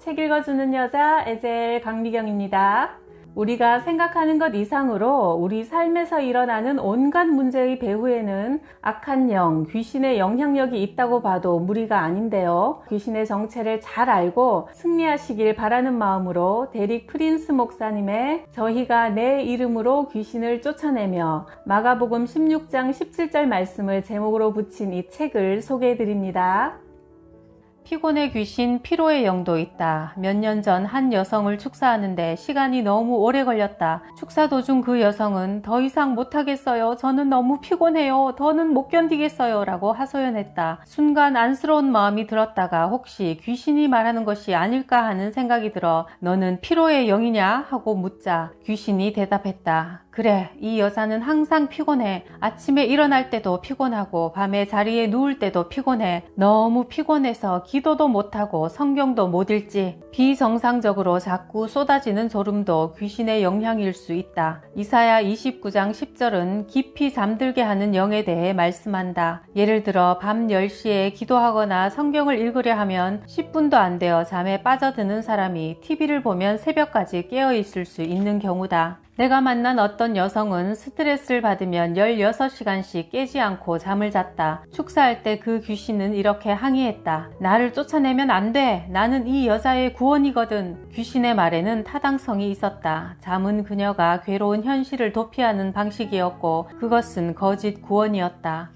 책 읽어주는 여자 에젤 강미경입니다. 우리가 생각하는 것 이상으로 우리 삶에서 일어나는 온갖 문제의 배후에는 악한 영, 귀신의 영향력이 있다고 봐도 무리가 아닌데요. 귀신의 정체를 잘 알고 승리하시길 바라는 마음으로 데릭 프린스 목사님의 저희가 내 이름으로 귀신을 쫓아내며 마가복음 16장 17절 말씀을 제목으로 붙인 이 책을 소개해드립니다. 피곤의 귀신, 피로의 영도 있다. 몇 년 전 한 여성을 축사하는데 시간이 너무 오래 걸렸다. 축사 도중 그 여성은 더 이상 못하겠어요. 저는 너무 피곤해요. 더는 못 견디겠어요. 라고 하소연했다. 순간 안쓰러운 마음이 들었다가 혹시 귀신이 말하는 것이 아닐까 하는 생각이 들어 너는 피로의 영이냐? 하고 묻자 귀신이 대답했다. 그래, 이 여자는 항상 피곤해. 아침에 일어날 때도 피곤하고 밤에 자리에 누울 때도 피곤해. 너무 피곤해서 기도도 못하고 성경도 못 읽지. 비정상적으로 자꾸 쏟아지는 졸음도 귀신의 영향일 수 있다. 이사야 29장 10절은 깊이 잠들게 하는 영에 대해 말씀한다. 예를 들어 밤 10시에 기도하거나 성경을 읽으려 하면 10분도 안 되어 잠에 빠져드는 사람이 TV를 보면 새벽까지 깨어 있을 수 있는 경우다. 내가 만난 어떤 여성은 스트레스를 받으면 16시간씩 깨지 않고 잠을 잤다. 축사할 때 그 귀신은 이렇게 항의했다. 나를 쫓아내면 안 돼. 나는 이 여자의 구원이거든. 귀신의 말에는 타당성이 있었다. 잠은 그녀가 괴로운 현실을 도피하는 방식이었고 그것은 거짓 구원이었다.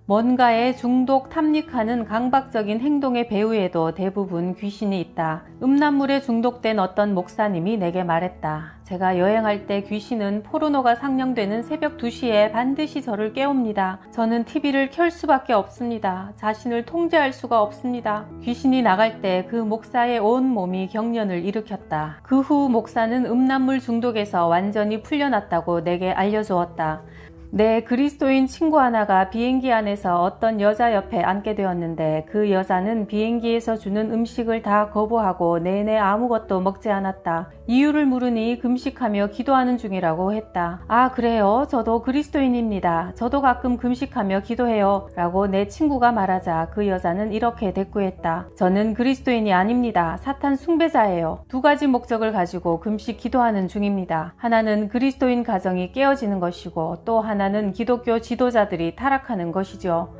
뭔가에 중독 탐닉하는 강박적인 행동의 배후에도 대부분 귀신이 있다. 음란물에 중독된 어떤 목사님이 내게 말했다. 제가 여행할 때 귀신은 포르노가 상영되는 새벽 2시에 반드시 저를 깨웁니다. 저는 TV를 켤 수밖에 없습니다. 자신을 통제할 수가 없습니다. 귀신이 나갈 때 그 목사의 온 몸이 경련을 일으켰다. 그 후 목사는 음란물 중독에서 완전히 풀려났다고 내게 알려주었다. 내 그리스도인 친구 하나가 비행기 안에서 어떤 여자 옆에 앉게 되었는데 그 여자는 비행기에서 주는 음식을 다 거부하고 내내 아무것도 먹지 않았다. 이유를 물으니 금식하며 기도하는 중이라고 했다. 아, 그래요? 저도 그리스도인입니다. 저도 가끔 금식하며 기도해요. 라고 내 친구가 말하자 그 여자는 이렇게 대꾸했다. 저는 그리스도인이 아닙니다. 사탄 숭배자예요. 두 가지 목적을 가지고 금식 기도하는 중입니다. 하나는 그리스도인 가정이 깨어지는 것이고 또 하나는 기독교 지도자들이 타락하는 것이죠.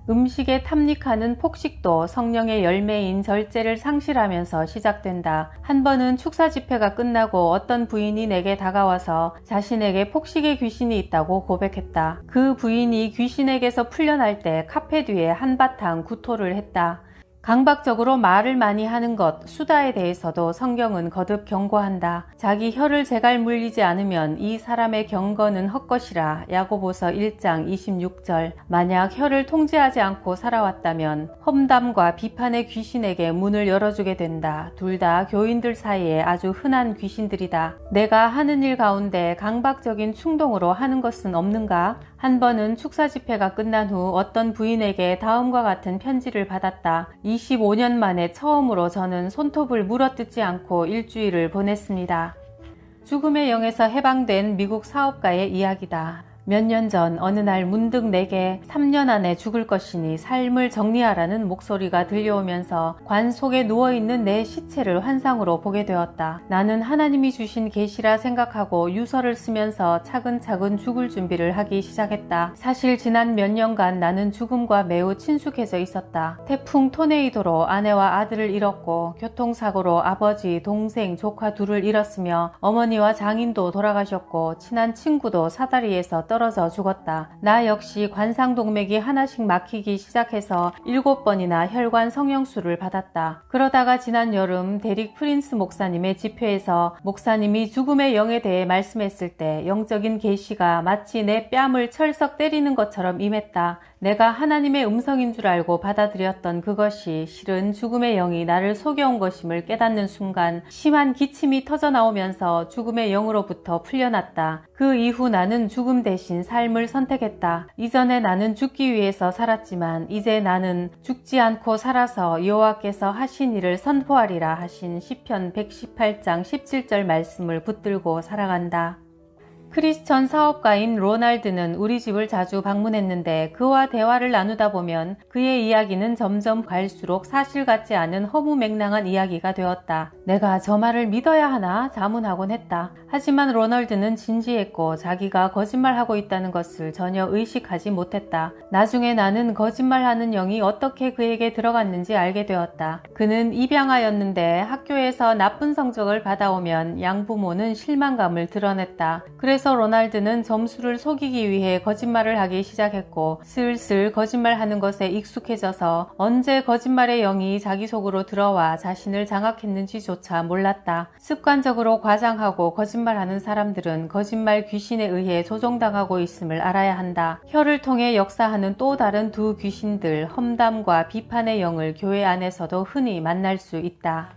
음식에 탐닉하는 폭식도 성령의 열매인 절제를 상실하면서 시작된다. 한 번은 축사 집회가 끝나고 어떤 부인이 내게 다가와서 자신에게 폭식의 귀신이 있다고 고백했다. 그 부인이 귀신에게서 풀려날 때 카페 뒤에 한바탕 구토를 했다. 강박적으로 말을 많이 하는 것, 수다에 대해서도 성경은 거듭 경고한다. 자기 혀를 제갈 물리지 않으면 이 사람의 경건은 헛것이라. 야고보서 1장 26절. 만약 혀를 통제하지 않고 살아왔다면 험담과 비판의 귀신에게 문을 열어주게 된다. 둘 다 교인들 사이에 아주 흔한 귀신들이다. 내가 하는 일 가운데 강박적인 충동으로 하는 것은 없는가? 한 번은 축사 집회가 끝난 후 어떤 부인에게 다음과 같은 편지를 받았다. 25년 만에 처음으로 저는 손톱을 물어뜯지 않고 일주일을 보냈습니다. 죽음의 영에서 해방된 미국 사업가의 이야기다. 몇 년 전 어느 날 문득 내게 3년 안에 죽을 것이니 삶을 정리하라는 목소리가 들려오면서 관 속에 누워있는 내 시체를 환상으로 보게 되었다. 나는 하나님이 주신 계시라 생각하고 유서를 쓰면서 차근차근 죽을 준비를 하기 시작했다. 사실 지난 몇 년간 나는 죽음과 매우 친숙해져 있었다. 태풍 토네이도로 아내와 아들을 잃었고 교통사고로 아버지, 동생, 조카 둘을 잃었으며 어머니와 장인도 돌아가셨고 친한 친구도 사다리에서 떨어져 죽었다. 나 역시 관상동맥이 하나씩 막히기 시작해서 7번이나 혈관 성형수를 받았다. 그러다가 지난 여름 데릭 프린스 목사님의 집회에서 목사님이 죽음의 영에 대해 말씀했을 때 영적인 계시가 마치 내 뺨을 철썩 때리는 것처럼 임했다. 내가 하나님의 음성인 줄 알고 받아들였던 그것이 실은 죽음의 영이 나를 속여온 것임을 깨닫는 순간 심한 기침이 터져나오면서 죽음의 영으로부터 풀려났다. 그 이후 나는 죽음 대신 삶을 선택했다. 이전에 나는 죽기 위해서 살았지만 이제 나는 죽지 않고 살아서 여호와께서 하신 일을 선포하리라 하신 시편 118장 17절 말씀을 붙들고 살아간다. 크리스천 사업가인 로날드는 우리 집을 자주 방문했는데 그와 대화를 나누다 보면 그의 이야기는 점점 갈수록 사실 같지 않은 허무맹랑한 이야기가 되었다. 내가 저 말을 믿어야 하나 자문하곤 했다. 하지만 로널드는 진지했고 자기가 거짓말하고 있다는 것을 전혀 의식하지 못했다. 나중에 나는 거짓말하는 영이 어떻게 그에게 들어갔는지 알게 되었다. 그는 입양아였는데 학교에서 나쁜 성적을 받아오면 양부모는 실망감을 드러냈다. 그래서 로날드는 점수를 속이기 위해 거짓말을 하기 시작했고 슬슬 거짓말하는 것에 익숙해져서 언제 거짓말의 영이 자기 속으로 들어와 자신을 장악했는지조차 몰랐다. 습관적으로 과장하고 거짓말하는 사람들은 거짓말 귀신에 의해 조종당하고 있음을 알아야 한다. 혀를 통해 역사하는 또 다른 두 귀신들, 험담과 비판의 영을 교회 안에서도 흔히 만날 수 있다.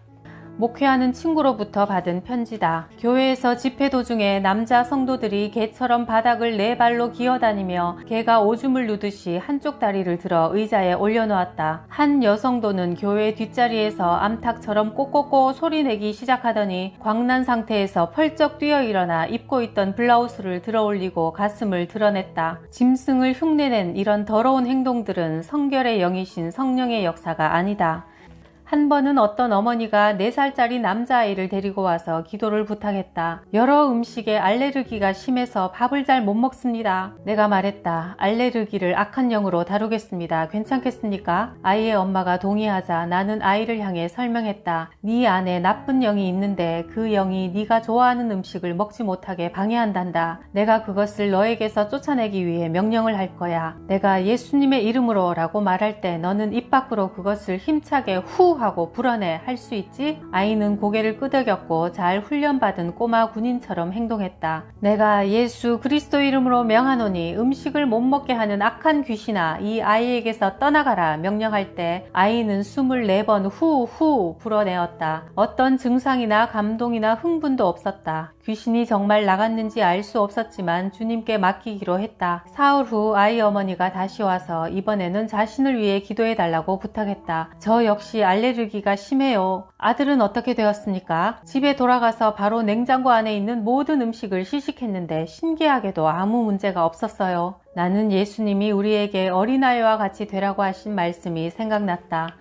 목회하는 친구로부터 받은 편지다. 교회에서 집회 도중에 남자 성도들이 개처럼 바닥을 네 발로 기어다니며 개가 오줌을 누듯이 한쪽 다리를 들어 의자에 올려놓았다. 한 여성도는 교회 뒷자리에서 암탉처럼 꼬꼬꼬 소리내기 시작하더니 광난 상태에서 펄쩍 뛰어 일어나 입고 있던 블라우스를 들어올리고 가슴을 드러냈다. 짐승을 흉내낸 이런 더러운 행동들은 성결의 영이신 성령의 역사가 아니다. 한 번은 어떤 어머니가 4살짜리 남자아이를 데리고 와서 기도를 부탁했다. 여러 음식에 알레르기가 심해서 밥을 잘 못 먹습니다. 내가 말했다. 알레르기를 악한 영으로 다루겠습니다. 괜찮겠습니까? 아이의 엄마가 동의하자 나는 아이를 향해 설명했다. 네 안에 나쁜 영이 있는데 그 영이 네가 좋아하는 음식을 먹지 못하게 방해한단다. 내가 그것을 너에게서 쫓아내기 위해 명령을 할 거야. 내가 예수님의 이름으로 라고 말할 때 너는 입 밖으로 그것을 힘차게 후 하고 불어내 할 수 있지? 아이는 고개를 끄덕였고 잘 훈련받은 꼬마 군인처럼 행동했다. 내가 예수 그리스도 이름으로 명하노니 음식을 못 먹게 하는 악한 귀신아 이 아이에게서 떠나가라 명령할 때 아이는 24번 후후 불어내었다. 어떤 증상이나 감동이나 흥분도 없었다. 귀신이 정말 나갔는지 알 수 없었지만 주님께 맡기기로 했다. 사흘 후 아이 어머니가 다시 와서 이번에는 자신을 위해 기도해달라고 부탁했다. 저 역시 알레르기가 심해요. 아들은 어떻게 되었습니까? 집에 돌아가서 바로 냉장고 안에 있는 모든 음식을 시식했는데 신기하게도 아무 문제가 없었어요. 나는 예수님이 우리에게 어린아이와 같이 되라고 하신 말씀이 생각났다.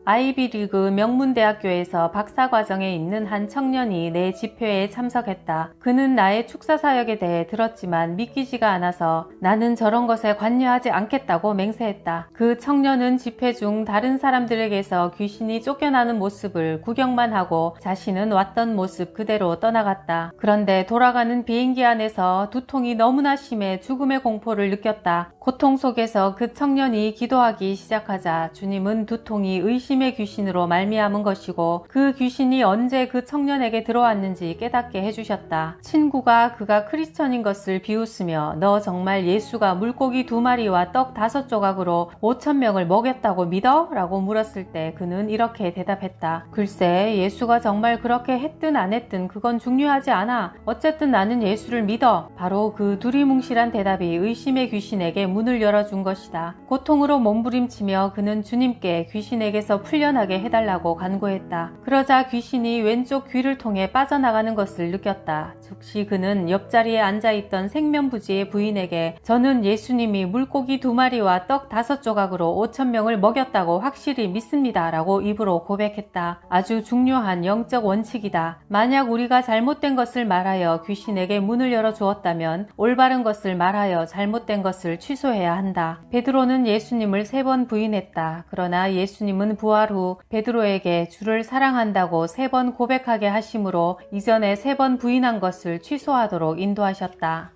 아이비리그 명문대학교에서 박사과정에 있는 한 청년이 내 집회에 참석했다. 그는 나의 축사사역에 대해 들었지만 믿기지가 않아서 나는 저런 것에 관여하지 않겠다고 맹세했다. 그 청년은 집회 중 다른 사람들에게서 귀신이 쫓겨나는 모습을 구경만 하고 자신은 왔던 모습 그대로 떠나갔다. 그런데 돌아가는 비행기 안에서 두통이 너무나 심해 죽음의 공포를 느꼈다. 고통 속에서 그 청년이 기도하기 시작하자 주님은 두통이 의심의 귀신으로 말미암은 것이고 그 귀신이 언제 그 청년에게 들어왔는지 깨닫게 해주셨다. 친구가 그가 크리스천인 것을 비웃으며 너 정말 예수가 물고기 2마리와 떡 5조각으로 5,000명을 먹였다고 믿어? 라고 물었을 때 그는 이렇게 대답했다. 글쎄 예수가 정말 그렇게 했든 안 했든 그건 중요하지 않아. 어쨌든 나는 예수를 믿어. 바로 그 두리뭉실한 대답이 의심의 귀신에게 문을 열어준 것이다. 고통으로 몸부림치며 그는 주님께 귀신에게서 풀려나게 해달라고 간구했다. 그러자 귀신이 왼쪽 귀를 통해 빠져나가는 것을 느꼈다. 즉시 그는 옆자리에 앉아있던 생면부지의 부인에게 저는 예수님이 물고기 2마리와 떡 5조각으로 5,000명을 먹였다고 확실히 믿습니다. 라고 입으로 고백했다. 아주 중요한 영적 원칙이다. 만약 우리가 잘못된 것을 말하여 귀신에게 문을 열어주었다면 올바른 것을 말하여 잘못된 것을 취소해야 한다. 베드로는 예수님을 3번 부인했다. 그러나 예수님은 부활 후 베드로에게 주를 사랑한다고 3번 고백하게 하심으로 이전에 3번 부인한 것을 취소하도록 인도하셨다.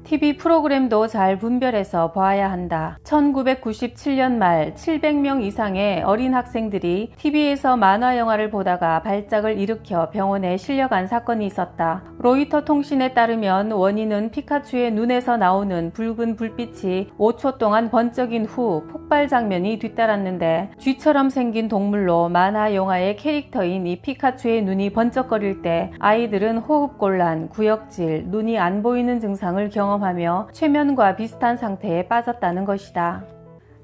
TV 프로그램도 잘 분별해서 봐야 한다. 1997년 말 700명 이상의 어린 학생들이 TV에서 만화 영화를 보다가 발작을 일으켜 병원에 실려간 사건이 있었다. 로이터 통신에 따르면 원인은 피카츄의 눈에서 나오는 붉은 불빛이 5초 동안 번쩍인 후 폭발 장면이 뒤따랐는데 쥐처럼 생긴 동물로 만화 영화의 캐릭터인 이 피카츄의 눈이 번쩍거릴 때 아이들은 호흡곤란, 구역질, 눈이 안 보이는 증상을 경험하며 최면과 비슷한 상태에 빠졌다는 것이다.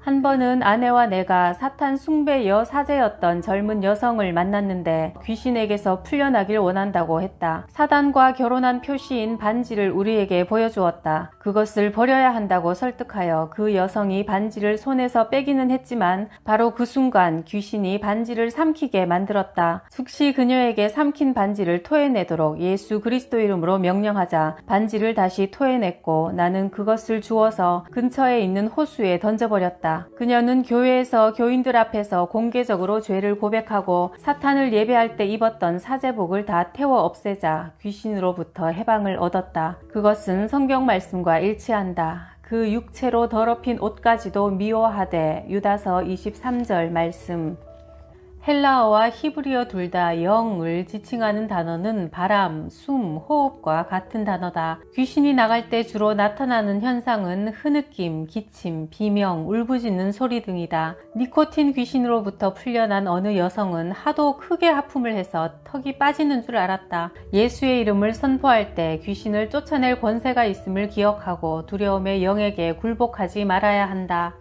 한 번은 아내와 내가 사탄 숭배 여사제였던 젊은 여성을 만났는데 귀신에게서 풀려나길 원한다고 했다. 사단과 결혼한 표시인 반지를 우리에게 보여주었다. 그것을 버려야 한다고 설득하여 그 여성이 반지를 손에서 빼기는 했지만 바로 그 순간 귀신이 반지를 삼키게 만들었다. 즉시 그녀에게 삼킨 반지를 토해내도록 예수 그리스도 이름으로 명령하자 반지를 다시 토해냈고 나는 그것을 주워서 근처에 있는 호수에 던져버렸다. 그녀는 교회에서 교인들 앞에서 공개적으로 죄를 고백하고 사탄을 예배할 때 입었던 사제복을 다 태워 없애자 귀신으로부터 해방을 얻었다. 그것은 성경 말씀과 일치한다. 그 육체로 더럽힌 옷까지도 미워하되 유다서 23절 말씀. 헬라어와 히브리어 둘 다 영을 지칭하는 단어는 바람, 숨, 호흡과 같은 단어다. 귀신이 나갈 때 주로 나타나는 현상은 흐느낌, 기침, 비명, 울부짖는 소리 등이다. 니코틴 귀신으로부터 풀려난 어느 여성은 하도 크게 하품을 해서 턱이 빠지는 줄 알았다. 예수의 이름을 선포할 때 귀신을 쫓아낼 권세가 있음을 기억하고 두려움의 영에게 굴복하지 말아야 한다.